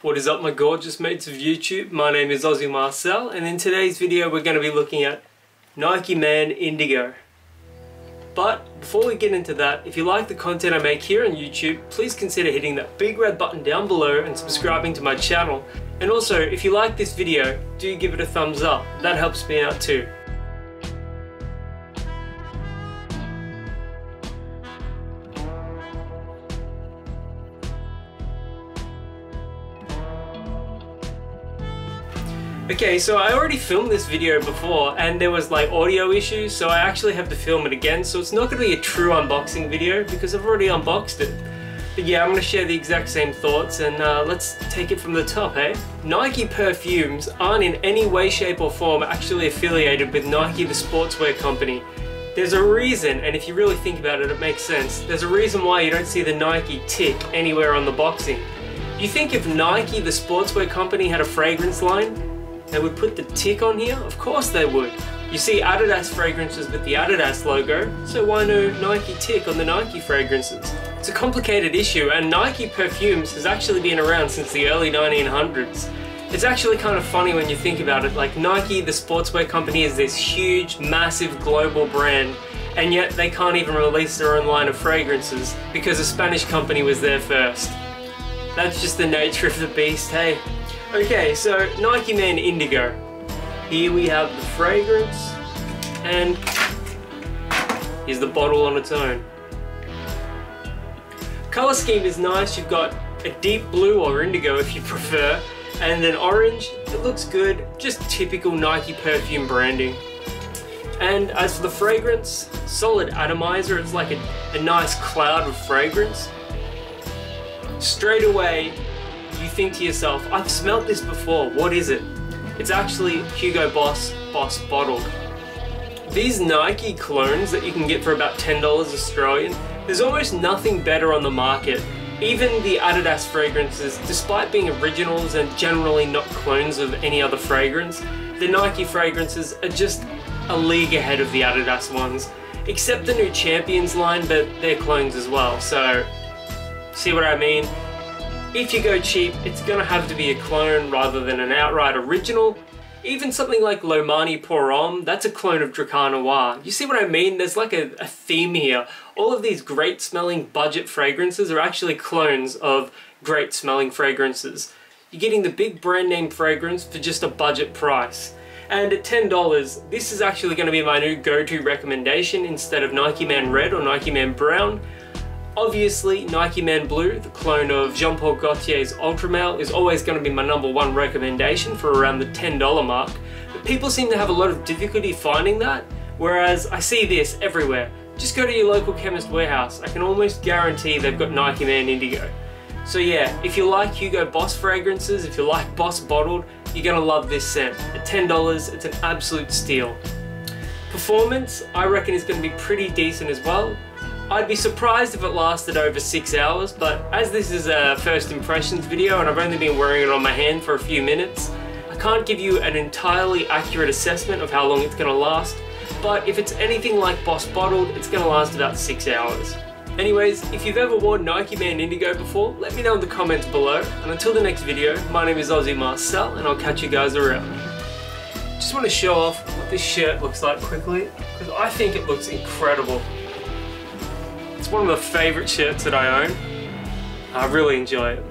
What is up, my gorgeous mates of YouTube? My name is Aussie Marcel, and in today's video we're going to be looking at Nike Man Indigo. But before we get into that, if you like the content I make here on YouTube, please consider hitting that big red button down below and subscribing to my channel. And also, if you like this video, do give it a thumbs up. That helps me out too. Okay, so I already filmed this video before and there was like audio issues, so I actually have to film it again, so it's not going to be a true unboxing video because I've already unboxed it. But yeah, I'm going to share the exact same thoughts and let's take it from the top, eh? Nike perfumes aren't in any way, shape or form actually affiliated with Nike the sportswear company. There's a reason, and if you really think about it, it makes sense. There's a reason why you don't see the Nike tick anywhere on the boxing. You think if Nike the sportswear company had a fragrance line, they would put the tick on here? Of course they would. You see Adidas fragrances with the Adidas logo, so why no Nike tick on the Nike fragrances? It's a complicated issue, and Nike perfumes has actually been around since the early 1900s. It's actually kind of funny when you think about it, like Nike, the sportswear company, is this huge, massive global brand, and yet they can't even release their own line of fragrances because a Spanish company was there first. That's just the nature of the beast, hey? Okay, so Nike Man Indigo. Here we have the fragrance, and here's the bottle on its own. Color scheme is nice. You've got a deep blue, or indigo if you prefer, and then orange. It looks good, just typical Nike perfume branding. And as for the fragrance, solid atomizer. It's like a nice cloud of fragrance. Straight away, you think to yourself, I've smelt this before, what is it? It's actually Hugo Boss Bottled. These Nike colognes that you can get for about $10 Australian, there's almost nothing better on the market. Even the Adidas fragrances, despite being originals and generally not clones of any other fragrance, the Nike fragrances are just a league ahead of the Adidas ones. Except the new Champions line, but they're clones as well, so see what I mean? If you go cheap, it's gonna have to be a clone rather than an outright original. Even something like Lomani Pour Homme, that's a clone of Drakkar Noir. You see what I mean? There's like a theme here. All of these great smelling budget fragrances are actually clones of great smelling fragrances. You're getting the big brand name fragrance for just a budget price. And at $10, this is actually gonna be my new go-to recommendation instead of Nike Man Red or Nike Man Brown. Obviously, Nike Man Blue, the clone of Jean-Paul Gaultier's Ultramale, is always going to be my #1 recommendation for around the $10 mark, but people seem to have a lot of difficulty finding that, whereas I see this everywhere. Just go to your local chemist warehouse, I can almost guarantee they've got Nike Man Indigo. So yeah, if you like Hugo Boss fragrances, if you like Boss Bottled, you're going to love this scent. At $10, it's an absolute steal. Performance, I reckon, is going to be pretty decent as well. I'd be surprised if it lasted over 6 hours, but as this is a first impressions video and I've only been wearing it on my hand for a few minutes, I can't give you an entirely accurate assessment of how long it's going to last, but if it's anything like Boss Bottled, it's going to last about 6 hours. Anyways, if you've ever worn Nike Man Indigo before, let me know in the comments below, and until the next video, my name is Aussie Marcel, and I'll catch you guys around. Just want to show off what this shirt looks like quickly, because I think it looks incredible. It's one of my favourite shirts that I own. I really enjoy it.